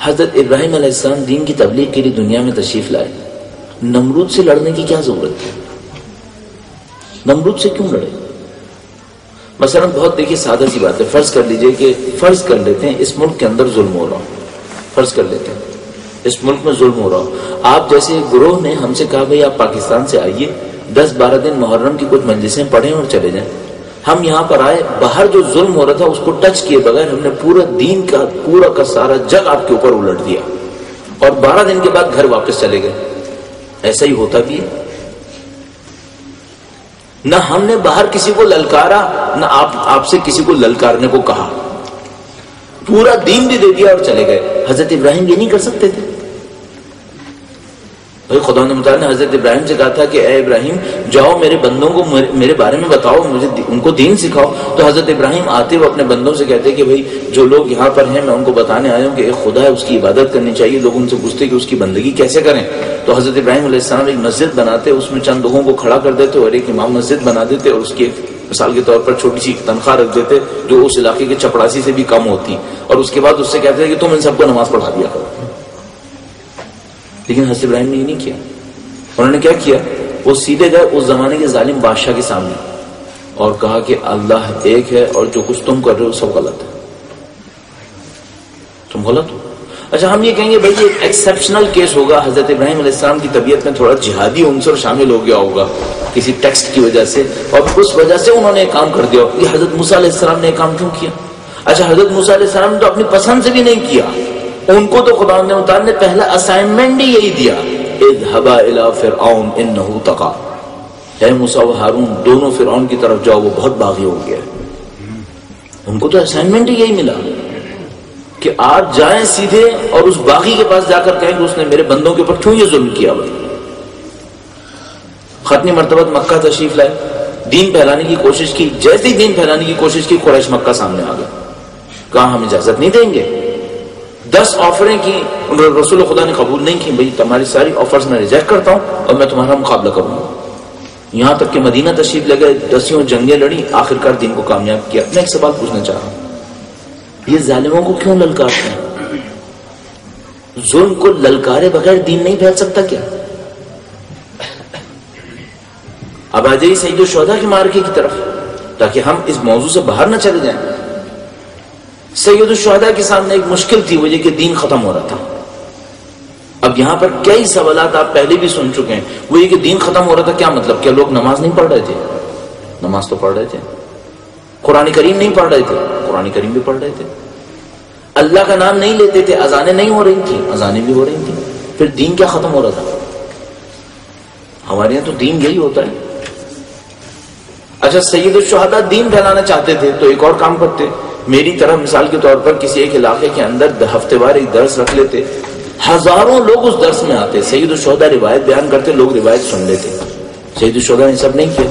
حضرت ابراہیم علیہ السلام دین کی تبلیغ کے لیے دنیا میں تشریف لائے، نمرود سے لڑنے کی کیا ضرورت ہے؟ نمرود سے کیوں لڑے؟ مثلا بہت دیکھیے سادہ سی بات ہے، فرض کر لیجئے کہ فرض کر لیتے ہیں اس ملک کے اندر ظلم ہو رہا ہو، فرض کر لیتے ہیں اس ملک میں ظلم ہو رہا ہو، آپ جیسے گروہ نے ہم سے کہا بھئی آپ پاکستان سے آئیے 10-12 دن محرم کی کچھ مجلسیں پڑھیں اور چلے جائیں. ہم یہاں پر آئے، باہر جو ظلم ہو رہا تھا اس کو ٹچ کیے بغیر ہم نے پورا دین کا پورا کا سارا جگ آپ کے اوپر الٹ دیا اور 12 دن کے بعد گھر واپس چلے گئے. ایسا ہی ہوتا بھی ہے. نہ ہم نے باہر کسی کو للکارا، نہ آپ سے کسی کو للکارنے کو کہا، پورا دین بھی دے دیا اور چلے گئے. حضرت ابراہیم یہ نہیں کر سکتے تھے؟ بھائی خدا متعال نے حضرت ابراہیم سے کہا تھا کہ اے ابراہیم جاؤ میرے بندوں کو میرے بارے میں بتاؤ، مجھے ان کو دین سکھاؤ. تو حضرت ابراہیم آتے وہ اپنے بندوں سے کہتے کہ بھائی جو لوگ یہاں پر ہیں میں ان کو بتانے آیا ہوں کہ ایک خدا ہے، اس کی عبادت کرنی چاہیے. لوگ ان سے پوچھتے کہ اس کی بندگی کیسے کریں. تو حضرت ابراہیم علیہ السلام ایک مسجد بناتے، اس میں چند لوگوں کو کھڑا کر دیتے اور ایک امام مسجد بنا دیتے اور اس کی مثال کے طور پر چھوٹی سی تنخواہ رکھ دیتے جو اس علاقے کے چپڑاسی سے بھی کم ہوتی، اور اس کے بعد اس سے کہتے کہ تم ان سب کو نماز پڑھا دیا کرو. لیکن حضرت ابراہیم نے یہ نہیں کیا. انہوں نے کیا کیا؟ وہ سیدھے گئے اس زمانے کے ظالم بادشاہ کے سامنے اور کہا کہ اللہ ایک ہے اور جو کچھ تم کر رہے ہو سب غلط ہے، تم غلط ہو. اچھا ہم یہ کہیں گے بھائی یہ ایکسیپشنل کیس ہوگا، حضرت ابراہیم علیہ السلام کی طبیعت میں تھوڑا جہادی عنصر شامل ہو گیا ہوگا کسی ٹیکسٹ کی وجہ سے اور اس وجہ سے انہوں نے ایک کام کر دیا. یہ حضرت موسیٰ علیہ السلام نے ایک کام کیوں کیا؟ اچھا حضرت موسیٰ علیہ السلام نے تو اپنی پسند سے بھی نہیں کیا، ان کو تو خدا نے پہلا اسائنمنٹ ہی یہی دیا، اذهبا الى فرعون انه طغى، اے موسیٰ و ہارون دونوں فرعون کی طرف جاؤ وہ بہت باغی ہو گیا. ان کو تو اسائنمنٹ ہی یہی ملا کہ آپ جائیں سیدھے اور اس باغی کے پاس جا کر کہیں کہ اس نے میرے بندوں کے اوپر کیوں یہ ظلم کیا. ختمی مرتبہ مکہ تشریف لائے، دین پھیلانے کی کوشش کی. جیسے ہی دین پھیلانے کی کوشش کی قریش مکہ سامنے آ گئے، کہا ہم اجازت نہیں دیں گے. 10 آفریں کی، رسول خدا نے قبول نہیں کی. بھئی تمہاری ساری آفرز میں ریجیکٹ کرتا ہوں اور میں تمہارا مقابلہ کروں گا. یہاں تک کہ مدینہ تشریف لے گئے، 10 جنگیں لڑی، آخرکار دین کو کامیاب کیا. میں ایک سوال پوچھنا چاہ رہا ہوں، یہ ظالموں کو کیوں للکارتے ہیں؟ ظلم کو للکارے بغیر دین نہیں پھیل سکتا کیا؟ اب آ جائیے سید الشہداء کے معرکے کی طرف تاکہ ہم اس موضوع سے باہر نہ چلے جائیں. سید الشہداء کے سامنے ایک مشکل تھی، وہ یہ کہ دین ختم ہو رہا تھا. اب یہاں پر کئی سوالات آپ پہلے بھی سن چکے ہیں. وہ یہ کہ دین ختم ہو رہا تھا، کیا مطلب؟ کیا لوگ نماز نہیں پڑھ رہے تھے؟ نماز تو پڑھ رہے تھے. قرآن کریم نہیں پڑھ رہے تھے؟ قرآن کریم بھی پڑھ رہے تھے. اللہ کا نام نہیں لیتے تھے، اذانیں نہیں ہو رہی تھیں؟ اذانیں بھی ہو رہی تھیں. پھر دین کیا ختم ہو رہا تھا؟ ہمارے یہاں تو دین یہی ہوتا ہے. اچھا سید الشہداء دین پھیلانا چاہتے تھے تو ایک اور کام کرتے. میری طرح مثال کے طور پر کسی ایک علاقے کے اندر ہفتے وار ایک درس رکھ لیتے، ہزاروں لوگ اس درس میں آتے. سید الشہداء روایت بیان کرتے، لوگ روایت سن لیتے. سید الشہداء نے سب نہیں کیا.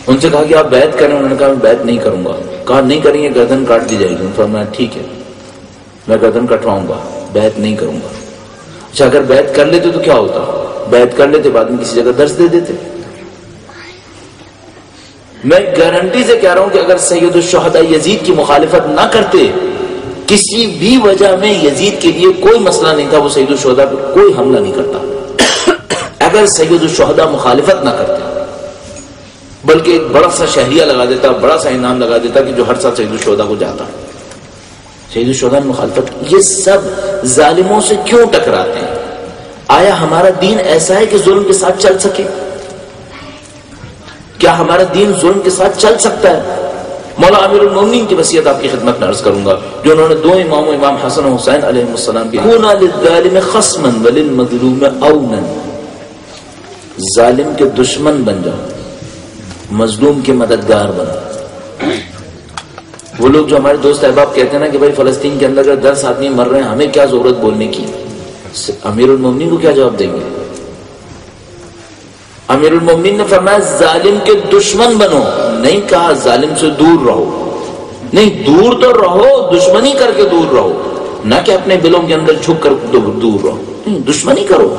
ان سے کہا کہ آپ بیعت کریں، انہوں نے کہا میں بیعت نہیں کروں گا. کہا نہیں کریں گے گردن کاٹ دی جائے گی. فرمایا ٹھیک ہے میں گردن کٹواؤں گا، بیعت نہیں کروں گا. اچھا اگر بیعت کر لیتے تو کیا ہوتا؟ بیعت کر لیتے بعد میں کسی جگہ درس دے دیتے. میں گارنٹی سے کہہ رہا ہوں کہ اگر سید الشہداء یزید کی مخالفت نہ کرتے، کسی بھی وجہ میں یزید کے لیے کوئی مسئلہ نہیں تھا، وہ سید الشہداء پر کوئی حملہ نہیں کرتا. اگر سید الشہداء مخالفت نہ کرتے بلکہ ایک بڑا سا شہریہ لگا دیتا، بڑا سا انعام لگا دیتا کہ جو ہر سال سید الشہداء کو جاتا. سید الشہداء نے مخالفت. یہ سب ظالموں سے کیوں ٹکراتے ہیں؟ آیا ہمارا دین ایسا ہے کہ ظلم کے ساتھ چل سکے؟ کیا ہمارا دین ظلم کے ساتھ چل سکتا ہے؟ مولا امیر المومنین کی وصیت آپ کی خدمت میں عرض کروں گا، جو انہوں نے 2 اماموں امام حسن و حسین علیہ السلام کی کونا للظالم خصما وللمظلوم اونا. ظالم کے دشمن بن جاؤ، مظلوم کے مددگار بنو. وہ لوگ جو ہمارے دوست احباب کہتے ہیں نا کہ بھائی فلسطین کے اندر اگر 10 آدمی مر رہے ہیں ہمیں کیا ضرورت بولنے کی، امیر المومنین کو کیا جواب دیں گے؟ امیر المومنین نے فرمایا ظالم کے دشمن بنو، نہیں کہا ظالم سے دور رہو. نہیں دور تو رہو، دشمنی کر کے دور رہو، نہ کہ اپنے دلوں کے اندر جھک کر دور رہو. نہیں دشمنی کرو،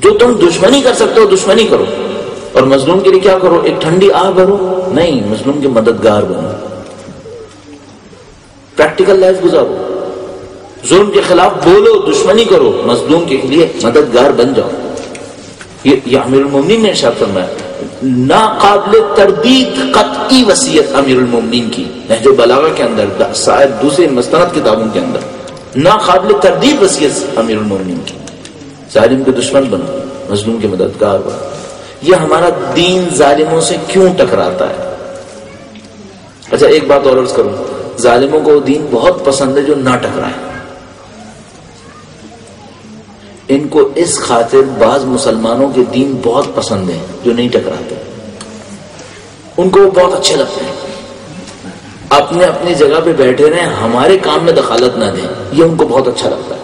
جو تم دشمنی کر سکتے ہو دشمنی کرو. اور مظلوم کے لیے کیا کرو؟ ایک ٹھنڈی آہ بھرو. نہیں مظلوم کے مددگار بنو، پریکٹیکل لائف گزارو. ظلم کے خلاف بولو، دشمنی کرو، مظلوم کے لیے مددگار بن جاؤ. یہ امیر المومنین نے ارشاد فرمایا. ناقابل تردید قطعی وصیت امیر المومنین کی نہج البلاغہ کے اندر، شاید دوسرے مستند کتابوں کے اندر ناقابل تردید وصیت امیر المومنین کی. ظالم کے دشمن بنو، مظلوم کے مددگار بنو. یہ ہمارا دین ظالموں سے کیوں ٹکراتا ہے؟ اچھا ایک بات اور عرض کروں، ظالموں کو دین بہت پسند ہے جو نہ ٹکرائے. ان کو اس خاطر بعض مسلمانوں کے دین بہت پسند ہے جو نہیں ٹکراتے. ان کو وہ بہت اچھے لگتے ہیں، اپنے اپنی جگہ پہ بیٹھے رہیں، ہمارے کام میں دخالت نہ دیں، یہ ان کو بہت اچھا لگتا ہے.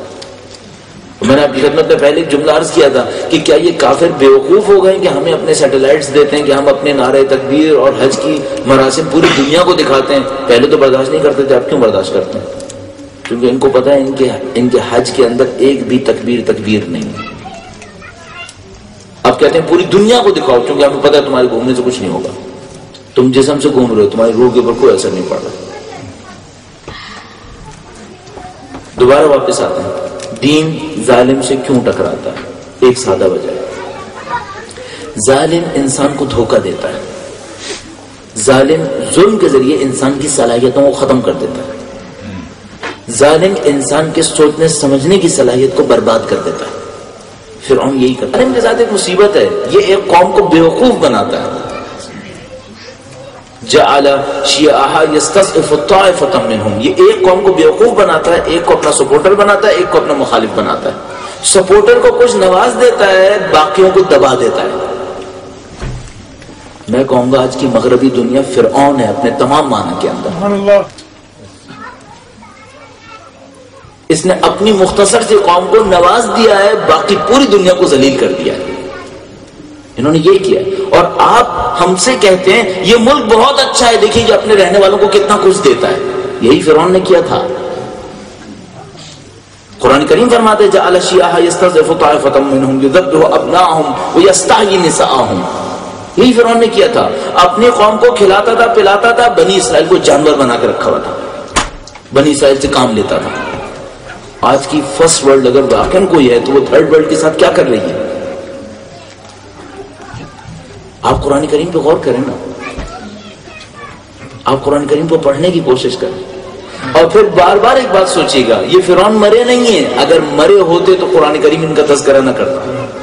میں نے آپ کی خدمت میں پہلے ایک جملہ عرض کیا تھا کہ کیا یہ کافر بیوقوف ہو گئے کہ ہمیں اپنے سیٹلائٹس دیتے ہیں کہ ہم اپنے نعرہ تکبیر اور حج کی مراسم پوری دنیا کو دکھاتے ہیں؟ پہلے تو برداشت نہیں کرتے تھے، اب کیوں برداشت کرتے ہیں؟ کیونکہ ان کو پتا ہے ان کے حج کے اندر ایک بھی تکبیر نہیں. اب کہتے ہیں پوری دنیا کو دکھاؤ، کیونکہ ہمیں پتا ہے تمہارے گھومنے سے کچھ نہیں ہوگا، تم جسم سے گھوم رہے ہو، تمہاری روح کے اوپر کوئی اثر نہیں پڑ رہا. دوبارہ واپس آتے ہیں، دین ظالم سے کیوں ٹکراتا ہے؟ ایک سادہ وجہ ہے، ظالم انسان کو دھوکہ دیتا ہے. ظالم ظلم کے ظریعے انسان کی صلاحیتوں کو ختم کر دیتا ہے. ظالم انسان کے سوچنے سمجھنے کی صلاحیت کو برباد کر دیتا ہے. فرعون یہی کرتا ہے. ظالم کے ساتھ ایک مصیبت ہے، یہ ایک قوم کو بیوقوف بناتا ہے. جعل شیعها یستضعف طائفة منهم، یہ ایک قوم کو بیوقوف بناتا ہے، ایک کو اپنا سپورٹر بناتا ہے، ایک کو اپنا مخالف بناتا ہے. سپورٹر کو کچھ نواز دیتا ہے، باقیوں کو دبا دیتا ہے. میں کہوں گا آج کی مغربی دنیا فرعون ہے اپنے تمام معنی کے اندر. اس نے اپنی مختصر سی قوم کو نواز دیا ہے، باقی پوری دنیا کو ذلیل کر دیا ہے. انہوں نے یہ کیا، اور آپ ہم سے کہتے ہیں یہ ملک بہت اچھا ہے، دیکھیے اپنے رہنے والوں کو کتنا کچھ دیتا ہے. یہی فرعون نے کیا تھا. قرآن کریم فرماتے ہیں جعل شیعها یستضعف طائفة منهم یذبح ابناءهم ویستحیی نساءهم. یہی فرعون نے کیا تھا، اپنی قوم کو کھلاتا تھا، پلاتا تھا، بنی اسرائیل کو جانور بنا کے رکھا ہوا تھا، بنی اسرائیل سے کام لیتا تھا. آج کی فرسٹ ورلڈ اگر واقعا کوئی ہے تو وہ تھرڈ ورلڈ کے ساتھ کیا کر رہی ہے؟ آپ قرآن کریم پہ غور کریں نا، آپ قرآن کریم کو پڑھنے کی کوشش کریں، اور پھر بار بار ایک بات سوچیے گا، یہ فرعون مرے نہیں ہیں. اگر مرے ہوتے تو قرآن کریم ان کا تذکرہ نہ کرتا.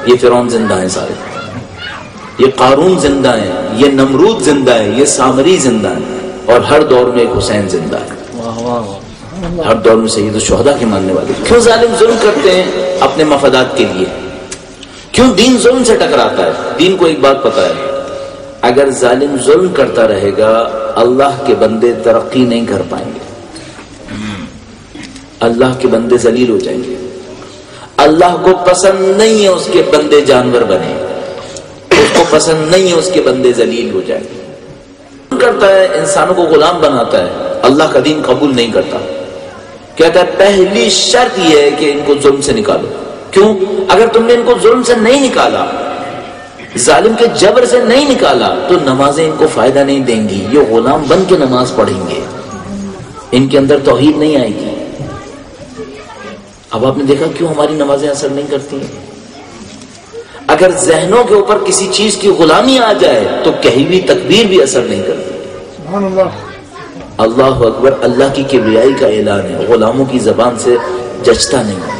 یہ فرعون زندہ ہیں سارے، یہ قارون زندہ ہیں، یہ نمرود زندہ ہے، یہ سامری زندہ ہے، اور ہر دور میں ایک حسین زندہ ہے. ہر دور میں سید الشہداء کے ماننے والے. کیوں ظالم ظلم کرتے ہیں؟ اپنے مفادات کے لیے. کیوں دین ظلم سے ٹکراتا ہے؟ دین کو ایک بات پتا ہے، اگر ظالم ظلم کرتا رہے گا اللہ کے بندے ترقی نہیں کر پائیں گے، اللہ کے بندے ذلیل ہو جائیں گے. اللہ کو پسند نہیں ہے اس کے بندے جانور بنے، اس کو پسند نہیں ہے اس کے بندے ذلیل ہو جائیں گے. کرتا ہے انسانوں کو غلام بناتا ہے، اللہ کا دین قبول نہیں کرتا. کہتا ہے پہلی شرط یہ ہے کہ ان کو ظلم سے نکالو. کیوں؟ اگر تم نے ان کو ظلم سے نہیں نکالا، ظالم کے جبر سے نہیں نکالا، تو نمازیں ان کو فائدہ نہیں دیں گی. یہ غلام بن کے نماز پڑھیں گے، ان کے اندر توحید نہیں آئے گی. اب آپ نے دیکھا کیوں ہماری نمازیں اثر نہیں کرتی ہیں؟ اگر ذہنوں کے اوپر کسی چیز کی غلامی آ جائے تو کہی ہوئی تکبیر بھی اثر نہیں کرتی. سبحان اللہ، اللہ اکبر اللہ کی کبریائی کا اعلان ہے، غلاموں کی زبان سے جچتا نہیں.